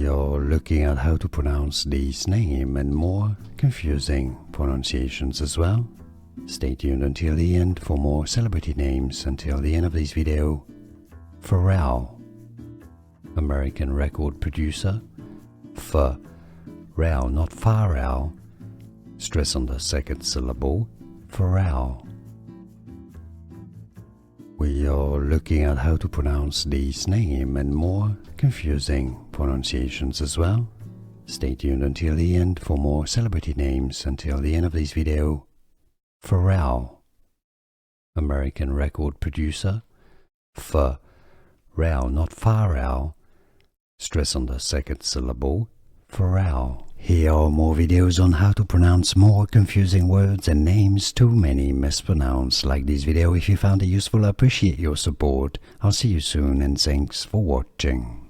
We are looking at how to pronounce these names and more confusing pronunciations as well. Stay tuned until the end for more celebrity names until the end of this video. Pharrell, American record producer. Pharrell, not Pharrell. Stress on the second syllable. Pharrell. We are looking at how to pronounce these names and more confusing pronunciations as well. Stay tuned until the end for more celebrity names until the end of this video. Pharrell, American record producer. Pharrell, not Pharrell. Stress on the second syllable. Pharrell. Here are more videos on how to pronounce more confusing words and names too many mispronounced. Like this video if you found it useful. I appreciate your support. I'll see you soon and thanks for watching.